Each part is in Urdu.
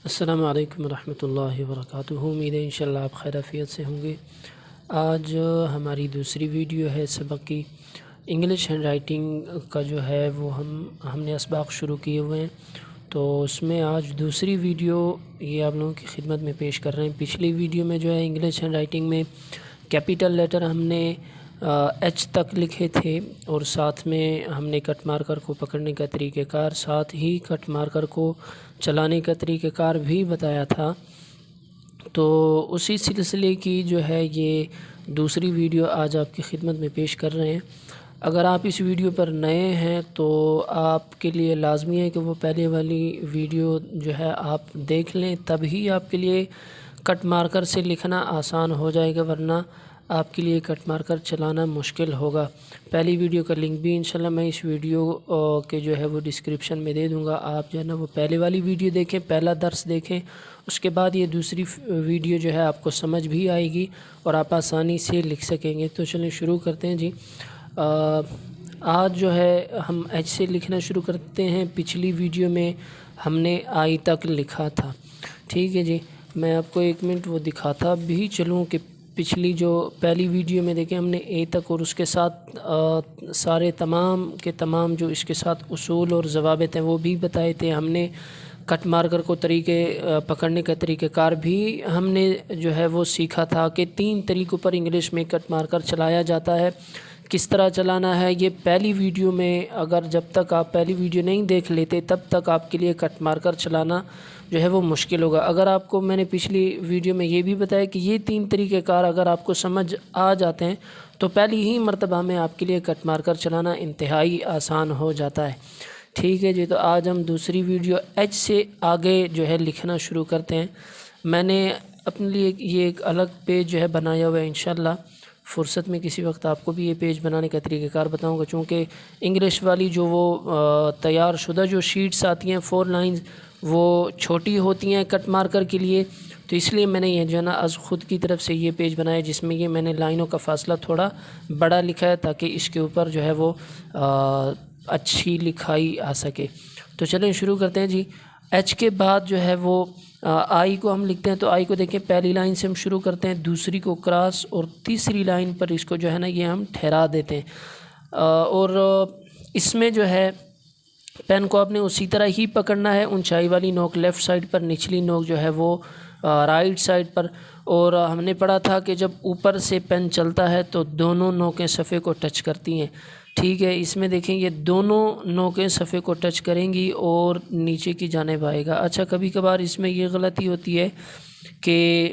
السلام علیکم ورحمۃ اللہ وبرکاتہ۔ امید ہے انشاءاللہ آپ خیر عافیت سے ہوں گے۔ آج ہماری دوسری ویڈیو ہے سبق کی۔ انگلش ہینڈ رائٹنگ کا جو ہے وہ ہم نے اسباق شروع کیے ہوئے ہیں، تو اس میں آج دوسری ویڈیو یہ آپ لوگوں کی خدمت میں پیش کر رہے ہیں۔ پچھلی ویڈیو میں جو ہے انگلش ہینڈ رائٹنگ میں کیپیٹل لیٹر ہم نے ایچ تک لکھے تھے، اور ساتھ میں ہم نے کٹ مارکر کو پکڑنے کا طریقہ کار، ساتھ ہی کٹ مارکر کو چلانے کا طریقہ کار بھی بتایا تھا۔ تو اسی سلسلے کی جو ہے یہ دوسری ویڈیو آج آپ کی خدمت میں پیش کر رہے ہیں۔ اگر آپ اس ویڈیو پر نئے ہیں تو آپ کے لیے لازمی ہے کہ وہ پہلے والی ویڈیو جو ہے آپ دیکھ لیں، تبھی آپ کے لیے کٹ مارکر سے لکھنا آسان ہو جائے گا، ورنہ آپ کے لیے کٹ مارکر چلانا مشکل ہوگا۔ پہلی ویڈیو کا لنک بھی انشاءاللہ میں اس ویڈیو کے جو ہے وہ ڈسکرپشن میں دے دوں گا۔ آپ جو ہے نا وہ پہلے والی ویڈیو دیکھیں، پہلا درس دیکھیں، اس کے بعد یہ دوسری ویڈیو جو ہے آپ کو سمجھ بھی آئے گی اور آپ آسانی سے لکھ سکیں گے۔ تو چلیں شروع کرتے ہیں جی۔ آج جو ہے ہم ایچ سے لکھنا شروع کرتے ہیں۔ پچھلی ویڈیو میں ہم نے آئی تک لکھا تھا، ٹھیک ہے جی۔ میں آپ کو ایک منٹ وہ دکھاتا بھی چلوں کہ پچھلی جو پہلی ویڈیو میں دیکھیں ہم نے اے تک، اور اس کے ساتھ سارے تمام کے تمام جو اس کے ساتھ اصول اور ضوابط ہیں وہ بھی بتائے تھے۔ ہم نے کٹ مارکر کو پکڑنے کا طریقہ کار بھی ہم نے جو ہے وہ سیکھا تھا کہ 3 طریقوں پر انگلش میں کٹ مارکر چلایا جاتا ہے، کس طرح چلانا ہے۔ یہ پہلی ویڈیو میں اگر جب تک آپ پہلی ویڈیو نہیں دیکھ لیتے تب تک آپ کے لیے کٹ مارکر چلانا جو ہے وہ مشکل ہوگا۔ اگر آپ کو میں نے پچھلی ویڈیو میں یہ بھی بتایا کہ یہ 3 طریقہ کار اگر آپ کو سمجھ آ جاتے ہیں تو پہلی ہی مرتبہ میں آپ کے لیے کٹ مارکر چلانا انتہائی آسان ہو جاتا ہے، ٹھیک ہے جی۔ تو آج ہم دوسری ویڈیو ایچ سے آگے جو ہے لکھنا شروع کرتے ہیں۔ میں نے اپنے لیے یہ ایک الگ پیج جو ہے بنایا ہوا ہے، انشاءاللہ فرصت میں کسی وقت آپ کو بھی یہ پیج بنانے کا طریقہ کار بتاؤں گا، چونکہ انگلش والی جو وہ تیار شدہ جو شیٹس آتی ہیں 4 لائنز وہ چھوٹی ہوتی ہیں کٹ مارکر کے لیے، تو اس لیے میں نے یہ جو ہے نا از خود کی طرف سے یہ پیج بنایا جس میں یہ میں نے لائنوں کا فاصلہ تھوڑا بڑا لکھا ہے تاکہ اس کے اوپر جو ہے وہ اچھی لکھائی آ سکے۔ تو چلیں شروع کرتے ہیں جی۔ ایچ کے بعد جو ہے وہ آئی کو ہم لکھتے ہیں، تو آئی کو دیکھیں پہلی لائن سے ہم شروع کرتے ہیں، دوسری کو کراس، اور تیسری لائن پر اس کو جو ہے نا یہ ہم ٹھہرا دیتے ہیں۔ اور اس میں جو ہے پین کو آپ نے اسی طرح ہی پکڑنا ہے، اونچائی والی نوک لیفٹ سائڈ پر، نچلی نوک جو ہے وہ رائٹ سائڈ پر۔ اور ہم نے پڑھا تھا کہ جب اوپر سے پین چلتا ہے تو دونوں نوکیں صفحے کو ٹچ کرتی ہیں، ٹھیک ہے۔ اس میں دیکھیں یہ دونوں نوکیں صفحے کو ٹچ کریں گی اور نیچے کی جانب آئے گا۔ اچھا کبھی کبھار اس میں یہ غلطی ہوتی ہے کہ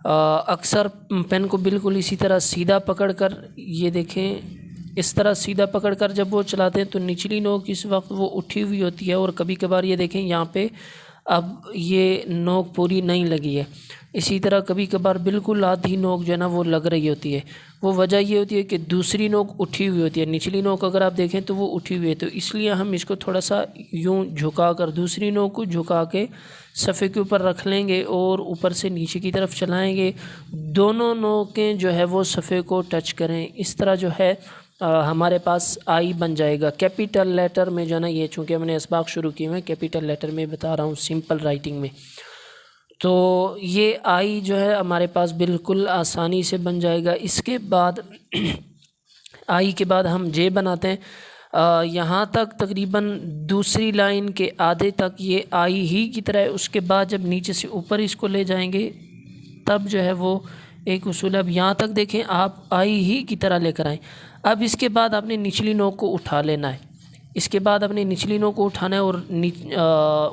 اکثر پین کو بالکل اسی طرح سیدھا پکڑ کر، یہ دیکھیں اس طرح سیدھا پکڑ کر جب وہ چلاتے ہیں تو نچلی نوک اس وقت وہ اٹھی ہوئی ہوتی ہے، اور کبھی کبھار یہ دیکھیں یہاں پہ اب یہ نوک پوری نہیں لگی ہے۔ اسی طرح کبھی کبھار بالکل آدھی نوک جو ہے نا وہ لگ رہی ہوتی ہے۔ وہ وجہ یہ ہوتی ہے کہ دوسری نوک اٹھی ہوئی ہوتی ہے، نچلی نوک اگر آپ دیکھیں تو وہ اٹھی ہوئی ہے، تو اس لیے ہم اس کو تھوڑا سا یوں جھکا کر، دوسری نوک کو جھکا کے صفحے کے اوپر رکھ لیں گے اور اوپر سے نیچے کی طرف چلائیں گے، دونوں نوکیں جو ہے وہ صفحے کو ٹچ کریں۔ اس طرح جو ہے ہمارے پاس آئی بن جائے گا۔ کیپیٹل لیٹر میں جو ہے نا یہ چونکہ ہم نے اسباق شروع کیے ہیں کیپیٹل لیٹر میں بتا رہا ہوں، سمپل رائٹنگ میں، تو یہ آئی جو ہے ہمارے پاس بالکل آسانی سے بن جائے گا۔ اس کے بعد آئی کے بعد ہم جے بناتے ہیں۔ یہاں تک تقریباً دوسری لائن کے آدھے تک یہ آئی ہی کی طرح ہے، اس کے بعد جب نیچے سے اوپر اس کو لے جائیں گے تب جو ہے وہ ایک اصول ہے۔ اب یہاں تک دیکھیں آپ آئی ہی کی طرح لے کر آئیں۔ اب اس کے بعد آپ نے نچلی نوک کو اٹھا لینا ہے، اس کے بعد اپنے نچلی نوک کو اٹھانا ہے اور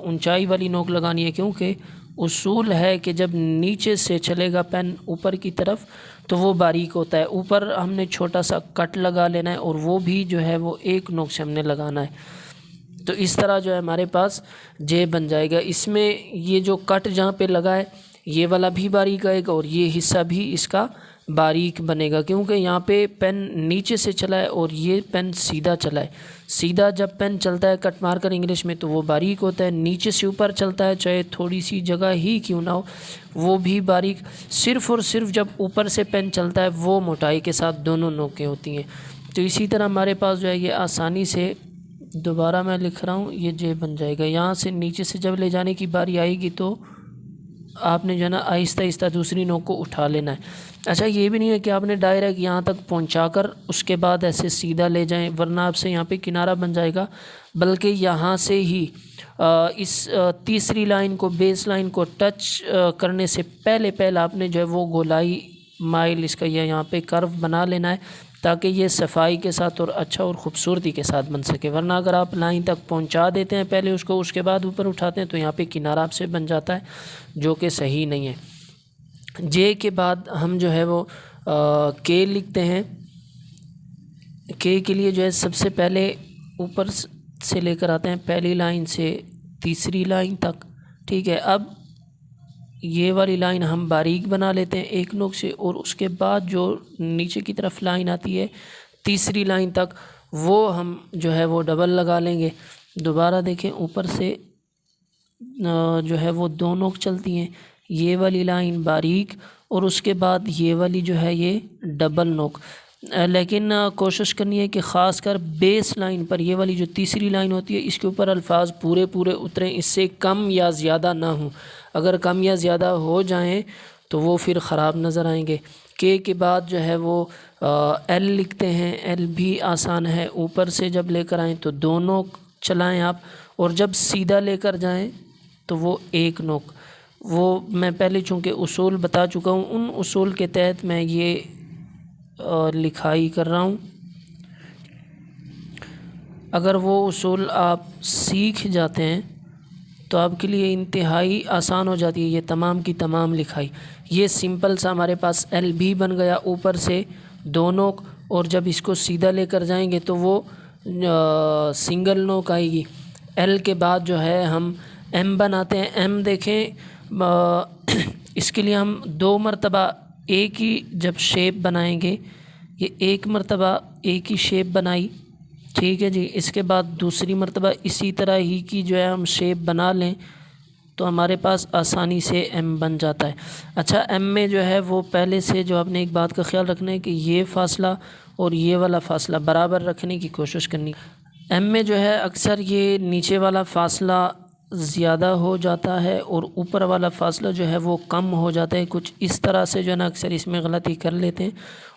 اونچائی والی نوک لگانی ہے، کیونکہ اصول ہے کہ جب نیچے سے چلے گا پین اوپر کی طرف تو وہ باریک ہوتا ہے۔ اوپر ہم نے چھوٹا سا کٹ لگا لینا ہے، اور وہ بھی جو ہے وہ ایک نوک سے ہم نے لگانا ہے۔ تو اس طرح جو ہے ہمارے پاس جے بن جائے گا۔ اس میں یہ جو کٹ جہاں پہ لگا ہے یہ والا بھی باریک آئے گا اور یہ حصہ بھی اس کا باریک بنے گا، کیونکہ یہاں پہ پین نیچے سے چلا ہے اور یہ پین سیدھا چلا ہے۔ سیدھا جب پین چلتا ہے کٹ مارکر انگلش میں تو وہ باریک ہوتا ہے، نیچے سے اوپر چلتا ہے چاہے تھوڑی سی جگہ ہی کیوں نہ ہو وہ بھی باریک، صرف اور صرف جب اوپر سے پین چلتا ہے وہ موٹائی کے ساتھ دونوں نوکیں ہوتی ہیں۔ تو اسی طرح ہمارے پاس جو ہے یہ آسانی سے، دوبارہ میں لکھ رہا ہوں، یہ جے بن جائے گا۔ یہاں سے نیچے سے جب لے جانے کی باری آئے گی تو آپ نے جو ہے نا آہستہ آہستہ دوسری نوک کو اٹھا لینا ہے۔ اچھا یہ بھی نہیں ہے کہ آپ نے ڈائریکٹ یہاں تک پہنچا کر اس کے بعد ایسے سیدھا لے جائیں، ورنہ آپ سے یہاں پہ کنارہ بن جائے گا، بلکہ یہاں سے ہی اس تیسری لائن کو، بیس لائن کو ٹچ کرنے سے پہلے آپ نے جو ہے وہ گولائی مائل اس کا یہاں پہ کرو بنا لینا ہے، تاکہ یہ صفائی کے ساتھ اور اچھا اور خوبصورتی کے ساتھ بن سکے۔ ورنہ اگر آپ لائن تک پہنچا دیتے ہیں پہلے اس کو، اس کے بعد اوپر اٹھاتے ہیں، تو یہاں پہ کنارہ آپ سے بن جاتا ہے، جو کہ صحیح نہیں ہے۔ جے کے بعد ہم جو ہے وہ کے لکھتے ہیں۔ کے کے لیے جو ہے سب سے پہلے اوپر سے لے کر آتے ہیں، پہلی لائن سے تیسری لائن تک، ٹھیک ہے۔ اب یہ والی لائن ہم باریک بنا لیتے ہیں ایک نوک سے، اور اس کے بعد جو نیچے کی طرف لائن آتی ہے تیسری لائن تک، وہ ہم جو ہے وہ ڈبل لگا لیں گے۔ دوبارہ دیکھیں، اوپر سے جو ہے وہ دو نوک چلتی ہیں، یہ والی لائن باریک، اور اس کے بعد یہ والی جو ہے یہ ڈبل نوک۔ لیکن کوشش کرنی ہے کہ خاص کر بیس لائن پر، یہ والی جو تیسری لائن ہوتی ہے، اس کے اوپر الفاظ پورے اتریں، اس سے کم یا زیادہ نہ ہوں۔ اگر کم یا زیادہ ہو جائیں تو وہ پھر خراب نظر آئیں گے۔ کے بعد جو ہے وہ ایل لکھتے ہیں۔ ایل بھی آسان ہے، اوپر سے جب لے کر آئیں تو دو نوک چلائیں آپ، اور جب سیدھا لے کر جائیں تو وہ ایک نوک۔ وہ میں پہلے چونکہ اصول بتا چکا ہوں، ان اصول کے تحت میں یہ لکھائی کر رہا ہوں۔ اگر وہ اصول آپ سیکھ جاتے ہیں تو آپ کے لیے انتہائی آسان ہو جاتی ہے یہ تمام کی تمام لکھائی۔ یہ سمپل سا ہمارے پاس ایل بھی بن گیا، اوپر سے دو نوک، اور جب اس کو سیدھا لے کر جائیں گے تو وہ سنگل نوک آئے گی۔ ایل کے بعد جو ہے ہم ایم بناتے ہیں۔ ایم دیکھیں، اس کے لیے ہم دو مرتبہ ایک ہی جب شیپ بنائیں گے، یہ ایک مرتبہ ایک ہی شیپ بنائی، ٹھیک ہے جی۔ اس کے بعد دوسری مرتبہ اسی طرح ہی کی جو ہے ہم شیپ بنا لیں تو ہمارے پاس آسانی سے ایم بن جاتا ہے۔ اچھا، ایم میں جو ہے وہ پہلے سے جو آپ نے ایک بات کا خیال رکھنا ہے کہ یہ فاصلہ اور یہ والا فاصلہ برابر رکھنے کی کوشش کرنی۔ ایم میں جو ہے اکثر یہ نیچے والا فاصلہ زیادہ ہو جاتا ہے اور اوپر والا فاصلہ جو ہے وہ کم ہو جاتا ہے، کچھ اس طرح سے جو ہے نا اکثر اس میں غلطی کر لیتے ہیں،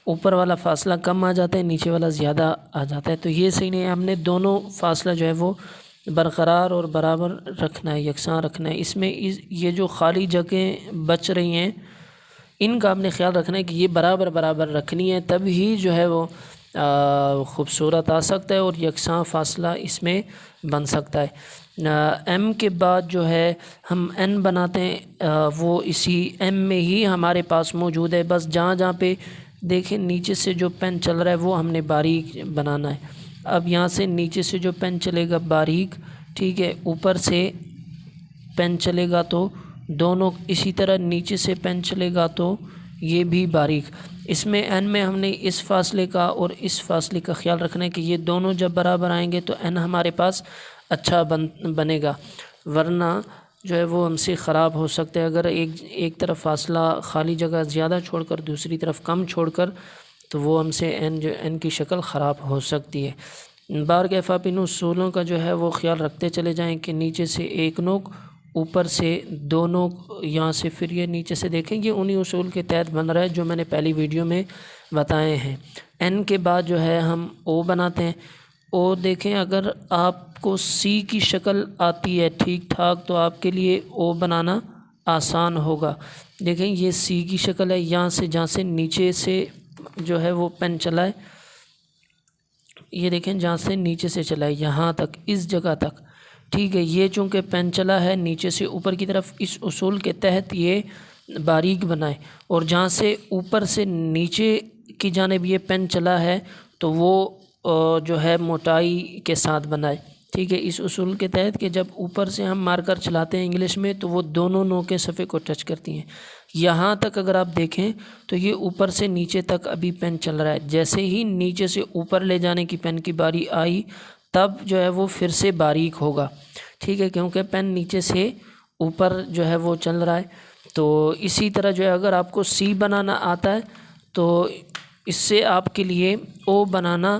اوپر والا فاصلہ کم آ جاتا ہے، نیچے والا زیادہ آ جاتا ہے، تو یہ صحیح نہیں ہے۔ ہم نے دونوں فاصلہ جو ہے وہ برقرار اور برابر رکھنا ہے، یکساں رکھنا ہے۔ اس میں یہ جو خالی جگہیں بچ رہی ہیں ان کا آپ نے خیال رکھنا ہے کہ یہ برابر رکھنی ہے، تب ہی جو ہے وہ خوبصورت آ سکتا ہے اور یکساں فاصلہ اس میں بن سکتا ہے۔ ایم کے بعد جو ہے ہم این بناتے ہیں، وہ اسی ایم میں ہی ہمارے پاس موجود ہے، بس جہاں پہ دیکھیں نیچے سے جو پین چل رہا ہے وہ ہم نے باریک بنانا ہے۔ اب یہاں سے نیچے سے جو پین چلے گا باریک، ٹھیک ہے، اوپر سے پین چلے گا تو دونوں، اسی طرح نیچے سے پین چلے گا تو یہ بھی باریک۔ اس میں این میں ہم نے اس فاصلے کا اور اس فاصلے کا خیال رکھنا ہے کہ یہ دونوں جب برابر آئیں گے تو این ہمارے پاس اچھا بنے گا، ورنہ جو ہے وہ ہم سے خراب ہو سکتا ہے۔ اگر ایک طرف فاصلہ خالی جگہ زیادہ چھوڑ کر دوسری طرف کم چھوڑ کر تو وہ ہم سے این کی شکل خراب ہو سکتی ہے۔ بارگیف آپ ان اصولوں کا جو ہے وہ خیال رکھتے چلے جائیں کہ نیچے سے ایک نوک، اوپر سے دو نوک، یہاں سے پھر یہ نیچے سے دیکھیں گے انہی اصول کے تحت بن رہا ہے جو میں نے پہلی ویڈیو میں بتائے ہیں۔ این کے بعد جو ہے ہم او بناتے ہیں۔ او دیکھیں، اگر آپ کو سی کی شکل آتی ہے ٹھیک ٹھاک تو آپ کے لیے او بنانا آسان ہوگا۔ دیکھیں یہ سی کی شکل ہے، یہاں سے جہاں سے نیچے سے جو ہے وہ پین چلا ہے، یہ دیکھیں جہاں سے نیچے سے چلا ہے یہاں تک، اس جگہ تک، ٹھیک ہے۔ یہ چونکہ پین چلا ہے نیچے سے اوپر کی طرف، اس اصول کے تحت یہ باریک بنائے، اور جہاں سے اوپر سے نیچے کی جانب یہ پین چلا ہے تو وہ جو ہے موٹائی کے ساتھ بنائے، ٹھیک ہے۔ اس اصول کے تحت کہ جب اوپر سے ہم مارکر چلاتے ہیں انگلش میں تو وہ دونوں نوکیں صفحے کو ٹچ کرتی ہیں، یہاں تک اگر آپ دیکھیں تو یہ اوپر سے نیچے تک ابھی پین چل رہا ہے۔ جیسے ہی نیچے سے اوپر لے جانے کی پین کی باری آئی تب جو ہے وہ پھر سے باریک ہوگا، ٹھیک ہے، کیونکہ پین نیچے سے اوپر جو ہے وہ چل رہا ہے۔ تو اسی طرح جو ہے اگر آپ کو سی بنانا آتا ہے تو اس سے آپ کے لیے او بنانا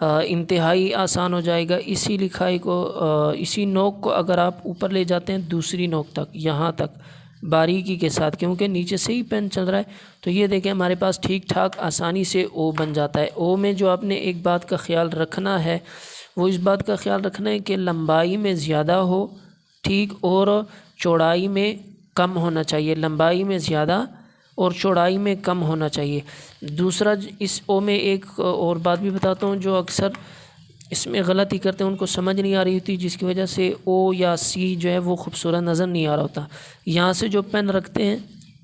انتہائی آسان ہو جائے گا۔ اسی لکھائی کو، اسی نوک کو اگر آپ اوپر لے جاتے ہیں دوسری نوک تک، یہاں تک، باریکی کے ساتھ، کیونکہ نیچے سے ہی پین چل رہا ہے۔ تو یہ دیکھیں ہمارے پاس ٹھیک ٹھاک آسانی سے او بن جاتا ہے۔ او میں جو آپ نے ایک بات کا خیال رکھنا ہے وہ اس بات کا خیال رکھنا ہے کہ لمبائی میں زیادہ ہو، ٹھیک، اور چوڑائی میں کم ہونا چاہیے، لمبائی میں زیادہ اور چوڑائی میں کم ہونا چاہیے۔ دوسرا اس او میں ایک اور بات بھی بتاتا ہوں جو اکثر اس میں غلطی کرتے ہیں، ان کو سمجھ نہیں آ رہی ہوتی، جس کی وجہ سے او یا سی جو ہے وہ خوبصورت نظر نہیں آ رہا ہوتا۔ یہاں سے جو پین رکھتے ہیں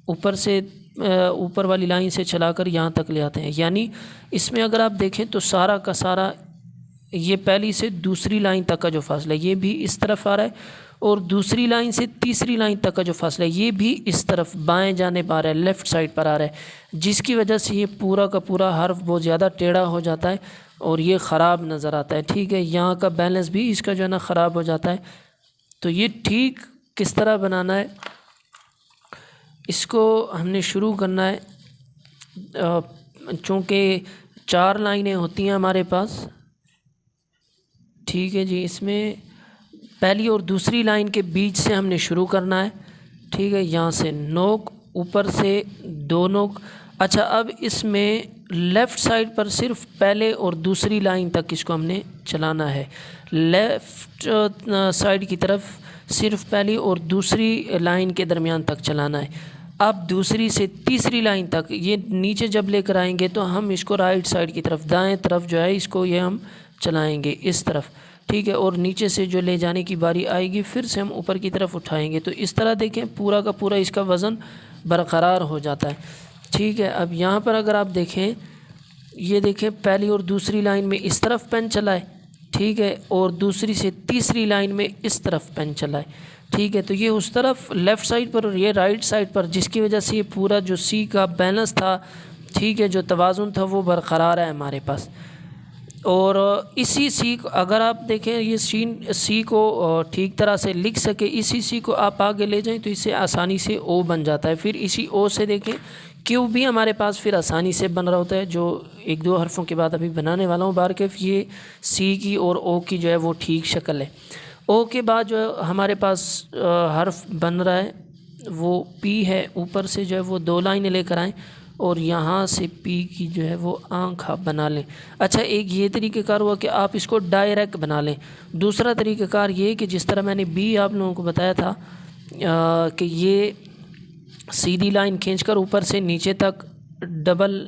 اوپر سے اوپر والی لائن سے چلا کر یہاں تک لے آتے ہیں، یعنی اس میں اگر آپ دیکھیں تو سارا کا سارا یہ پہلی سے دوسری لائن تک کا جو فاصلہ ہے یہ بھی اس طرف آ رہا ہے، اور دوسری لائن سے تیسری لائن تک کا جو فاصلہ ہے یہ بھی اس طرف بائیں جانب آ رہا ہے، لیفٹ سائڈ پر آ رہا ہے، جس کی وجہ سے یہ پورا کا پورا حرف بہت زیادہ ٹیڑھا ہو جاتا ہے اور یہ خراب نظر آتا ہے، ٹھیک ہے، یہاں کا بیلنس بھی اس کا جو ہے نا خراب ہو جاتا ہے۔ تو یہ ٹھیک کس طرح بنانا ہے، اس کو ہم نے شروع کرنا ہے، چونکہ 4 لائنیں ہوتی ہیں ہمارے پاس، ٹھیک ہے جی، اس میں پہلی اور دوسری لائن کے بیچ سے ہم نے شروع کرنا ہے، ٹھیک ہے، یہاں سے نوک، اوپر سے 2 نوک۔ اچھا، اب اس میں لیفٹ سائڈ پر صرف پہلے اور دوسری لائن تک اس کو ہم نے چلانا ہے، لیفٹ سائڈ کی طرف صرف پہلی اور دوسری لائن کے درمیان تک چلانا ہے۔ اب دوسری سے تیسری لائن تک یہ نیچے جب لے کر آئیں گے تو ہم اس کو رائٹ سائڈ کی طرف، دائیں طرف جو ہے اس کو یہ ہم چلائیں گے اس طرف، ٹھیک ہے، اور نیچے سے جو لے جانے کی باری آئے گی پھر سے ہم اوپر کی طرف اٹھائیں گے، تو اس طرح دیکھیں پورا کا پورا اس کا وزن برقرار ہو جاتا ہے، ٹھیک ہے۔ اب یہاں پر اگر آپ دیکھیں، یہ دیکھیں پہلی اور دوسری لائن میں اس طرف پین چلا ہے، ٹھیک ہے، اور دوسری سے تیسری لائن میں اس طرف پین چلا ہے، ٹھیک ہے، تو یہ اس طرف لیفٹ سائڈ پر اور یہ رائٹ سائڈ پر، جس کی وجہ سے یہ پورا جو سی کا بیلنس تھا، ٹھیک ہے، جو توازن تھا وہ برقرار ہے ہمارے پاس۔ اور اسی سی کو اگر آپ دیکھیں یہ سی کو ٹھیک طرح سے لکھ سکے، اسی سی کو آپ آگے لے جائیں تو اس سے آسانی سے او بن جاتا ہے، پھر اسی او سے دیکھیں کیو بھی ہمارے پاس پھر آسانی سے بن رہا ہوتا ہے، جو 1-2 حرفوں کے بعد ابھی بنانے والا ہوں بارکیف، یہ سی کی اور او کی جو ہے وہ ٹھیک شکل ہے۔ او کے بعد جو ہے ہمارے پاس حرف بن رہا ہے وہ پی ہے، اوپر سے جو ہے وہ 2 لائنیں لے کر آئیں اور یہاں سے پی کی جو ہے وہ آنکھ آپ بنا لیں۔ اچھا، ایک یہ طریقہ کار ہوا کہ آپ اس کو ڈائریکٹ بنا لیں۔ دوسرا طریقہ کار یہ کہ جس طرح میں نے بی آپ لوگوں کو بتایا تھا کہ یہ سیدھی لائن کھینچ کر اوپر سے نیچے تک ڈبل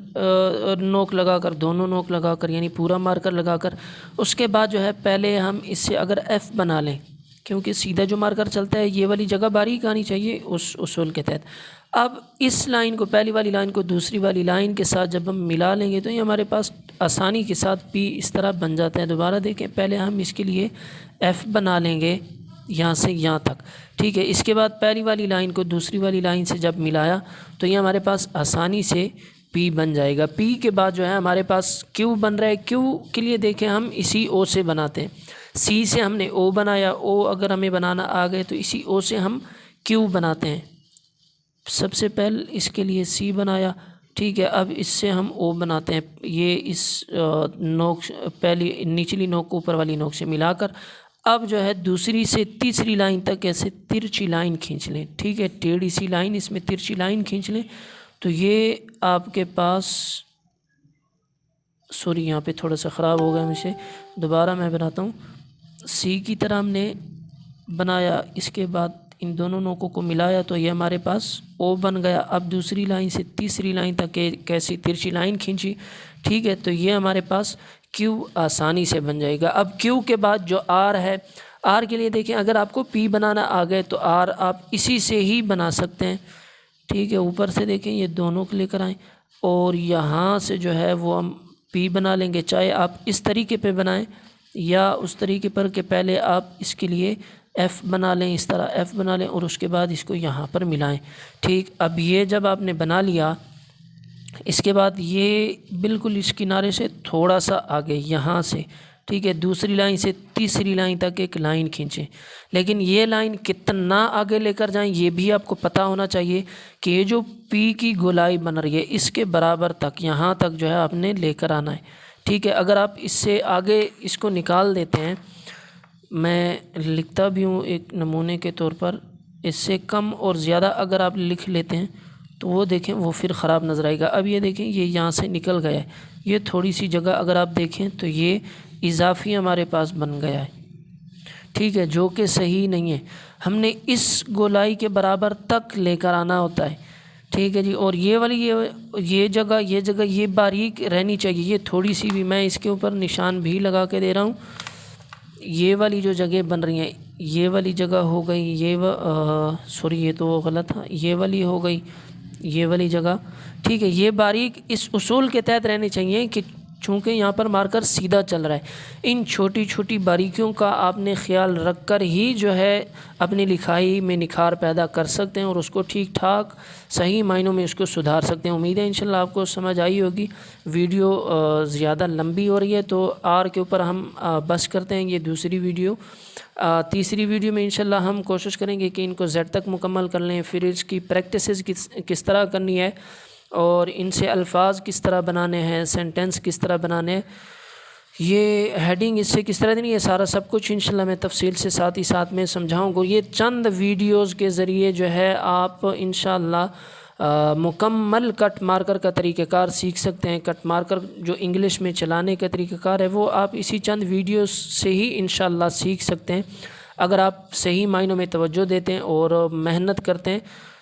نوک لگا کر، دونوں نوک لگا کر، یعنی پورا مارکر لگا کر، اس کے بعد جو ہے پہلے ہم اس سے اگر ایف بنا لیں، کیونکہ سیدھا جو مارکر چلتا ہے یہ والی جگہ باریک آنی چاہیے اس اصول کے تحت۔ اب اس لائن کو، پہلی والی لائن کو دوسری والی لائن کے ساتھ جب ہم ملا لیں گے تو یہ ہمارے پاس آسانی کے ساتھ پی اس طرح بن جاتا ہے۔ دوبارہ دیکھیں، پہلے ہم اس کے لیے ایف بنا لیں گے یہاں سے یہاں تک، ٹھیک ہے، اس کے بعد پہلی والی لائن کو دوسری والی لائن سے جب ملایا تو یہ ہمارے پاس آسانی سے پی بن جائے گا۔ پی کے بعد جو ہے ہمارے پاس کیو بن رہا ہے، کیو کے لیے دیکھیں ہم اسی او سے بناتے ہیں، سی سے ہم نے او بنایا، او اگر ہمیں بنانا آ گئے تو اسی او سے ہم کیو بناتے ہیں۔ سب سے پہلے اس کے لیے سی بنایا، ٹھیک ہے، اب اس سے ہم او بناتے ہیں، یہ اس نوک پہلی نچلی نوک کو اوپر والی نوک سے ملا کر اب جو ہے دوسری سے تیسری لائن تک ایسے ترچی لائن کھینچ لیں، ٹھیک ہے، ٹیڑھی سی لائن، اس میں ترچی لائن کھینچ لیں تو یہ آپ کے پاس، سوری یہاں پہ تھوڑا سا خراب ہو گیا مجھ سے، دوبارہ میں بناتا ہوں۔ سی کی طرح ہم نے بنایا، اس کے بعد ان دونوں نوکوں کو ملایا تو یہ ہمارے پاس او بن گیا۔ اب دوسری لائن سے تیسری لائن تک کیسی ترچی لائن کھینچی، ٹھیک ہے، تو یہ ہمارے پاس کیو آسانی سے بن جائے گا۔ اب کیو کے بعد جو آر ہے، آر کے لیے دیکھیں اگر آپ کو پی بنانا آ گئے تو آر آپ اسی سے ہی بنا سکتے ہیں، ٹھیک ہے، اوپر سے دیکھیں یہ دونوں کو لے کر آئیں اور یہاں سے جو ہے وہ ہم پی بنا لیں گے، چاہے آپ اس طریقے پہ بنائیں یا اس طریقے پر کہ پہلے آپ اس کے لیے ایف بنا لیں، اس طرح ایف بنا لیں اور اس کے بعد اس کو یہاں پر ملائیں، ٹھیک۔ اب یہ جب آپ نے بنا لیا، اس کے بعد یہ بالکل اس کنارے سے تھوڑا سا آگے یہاں سے، ٹھیک ہے، دوسری لائن سے تیسری لائن تک ایک لائن کھینچیں، لیکن یہ لائن کتنا آگے لے کر جائیں یہ بھی آپ کو پتہ ہونا چاہیے کہ یہ جو پی کی گولائی بن رہی ہے اس کے برابر تک، یہاں تک جو ہے آپ نے لے کر آنا ہے، ٹھیک ہے۔ اگر آپ اس سے آگے اس کو نکال دیتے ہیں، میں لکھتا بھی ہوں ایک نمونے کے طور پر، اس سے کم اور زیادہ اگر آپ لکھ لیتے ہیں تو وہ دیکھیں وہ پھر خراب نظر آئے گا۔ اب یہ دیکھیں یہ یہاں سے نکل گیا ہے، یہ تھوڑی سی جگہ اگر آپ دیکھیں تو یہ اضافی ہمارے پاس بن گیا ہے، ٹھیک ہے، جو کہ صحیح نہیں ہے۔ ہم نے اس گولائی کے برابر تک لے کر آنا ہوتا ہے، ٹھیک ہے جی۔ اور یہ والی یہ جگہ یہ باریک رہنی چاہیے، یہ تھوڑی سی بھی، میں اس کے اوپر نشان بھی لگا کے دے رہا ہوں، یہ والی جو جگہ بن رہی ہیں، یہ والی جگہ ہو گئی، یہ تو غلط ہے، یہ والی ہو گئی، یہ والی جگہ، ٹھیک ہے، یہ باریک اس اصول کے تحت رہنے چاہیے کہ چونکہ یہاں پر مارکر سیدھا چل رہا ہے، ان چھوٹی چھوٹی باریکیوں کا آپ نے خیال رکھ کر ہی جو ہے اپنی لکھائی میں نکھار پیدا کر سکتے ہیں اور اس کو ٹھیک ٹھاک صحیح معنوں میں اس کو سدھار سکتے ہیں۔ امید ہے انشاءاللہ آپ کو سمجھ آئی ہوگی۔ ویڈیو زیادہ لمبی ہو رہی ہے تو آر کے اوپر ہم بس کرتے ہیں، یہ دوسری ویڈیو۔ تیسری ویڈیو میں انشاءاللہ ہم کوشش کریں گے کہ ان کو زیڈ تک مکمل کر لیں، پھر اس کی پریکٹسز کس طرح کرنی ہے اور ان سے الفاظ کس طرح بنانے ہیں، سینٹنس کس طرح بنانے ہیں، یہ ہیڈنگ اس سے کس طرح دینی ہے، سارا سب کچھ انشاءاللہ میں تفصیل سے ساتھ میں سمجھاؤں گا۔ یہ چند ویڈیوز کے ذریعے جو ہے آپ انشاءاللہ مکمل کٹ مارکر کا طریقہ کار سیکھ سکتے ہیں۔ کٹ مارکر جو انگلش میں چلانے کا طریقہ کار ہے وہ آپ اسی چند ویڈیوز سے ہی انشاءاللہ سیکھ سکتے ہیں، اگر آپ صحیح معنوں میں توجہ دیتے ہیں اور محنت کرتے ہیں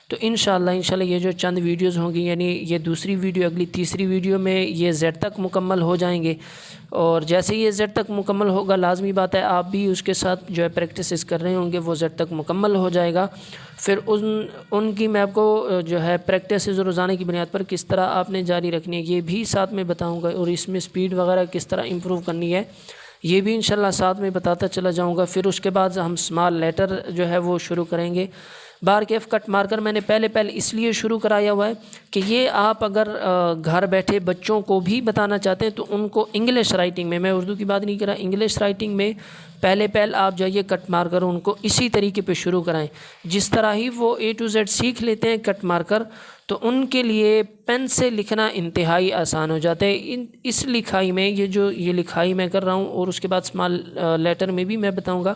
تو انشاءاللہ یہ جو چند ویڈیوز ہوں گی، یعنی یہ دوسری ویڈیو، اگلی تیسری ویڈیو میں یہ زیڈ تک مکمل ہو جائیں گے، اور جیسے یہ زیڈ تک مکمل ہوگا لازمی بات ہے آپ بھی اس کے ساتھ جو ہے پریکٹسز کر رہے ہوں گے، وہ زیڈ تک مکمل ہو جائے گا۔ پھر ان کی میں آپ کو جو ہے پریکٹسز روزانہ کی بنیاد پر کس طرح آپ نے جاری رکھنی ہے یہ بھی ساتھ میں بتاؤں گا، اور اس میں سپیڈ وغیرہ کس طرح امپروو کرنی ہے یہ بھی انشاءاللہ ساتھ میں بتاتا چلا جاؤں گا۔ پھر اس کے بعد ہم اسمال لیٹر جو ہے وہ شروع کریں گے۔ بار کیف کٹ مارکر میں نے پہلے اس لیے شروع کرایا ہوا ہے کہ یہ آپ اگر گھر بیٹھے بچوں کو بھی بتانا چاہتے ہیں تو ان کو انگلش رائٹنگ میں اردو کی بات نہیں کر رہا، انگلش رائٹنگ میں پہلے آپ جائیے کٹ مارکر ان کو اسی طریقے پہ شروع کرائیں، جس طرح ہی وہ A to Z سیکھ لیتے ہیں کٹ مارکر تو ان کے لیے پین سے لکھنا انتہائی آسان ہو جاتا ہے۔ اس لکھائی میں یہ لکھائی میں کر رہا ہوں، اور اس کے بعد اسمال لیٹر میں بھی میں بتاؤں گا۔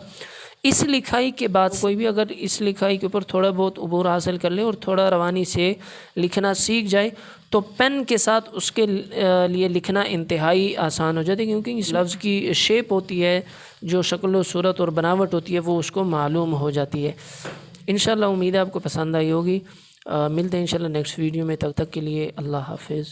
اس لکھائی کے بعد کوئی بھی اگر اس لکھائی کے اوپر تھوڑا بہت عبور حاصل کر لے اور تھوڑا روانی سے لکھنا سیکھ جائے تو پین کے ساتھ اس کے لیے لکھنا انتہائی آسان ہو جاتا ہے، کیونکہ اس لفظ کی شیپ ہوتی ہے، جو شکل و صورت اور بناوٹ ہوتی ہے وہ اس کو معلوم ہو جاتی ہے۔ انشاءاللہ امید ہے آپ کو پسند آئی ہوگی۔ ملتے ہیں انشاءاللہ نیکسٹ ویڈیو میں، تب تک کے لیے اللہ حافظ۔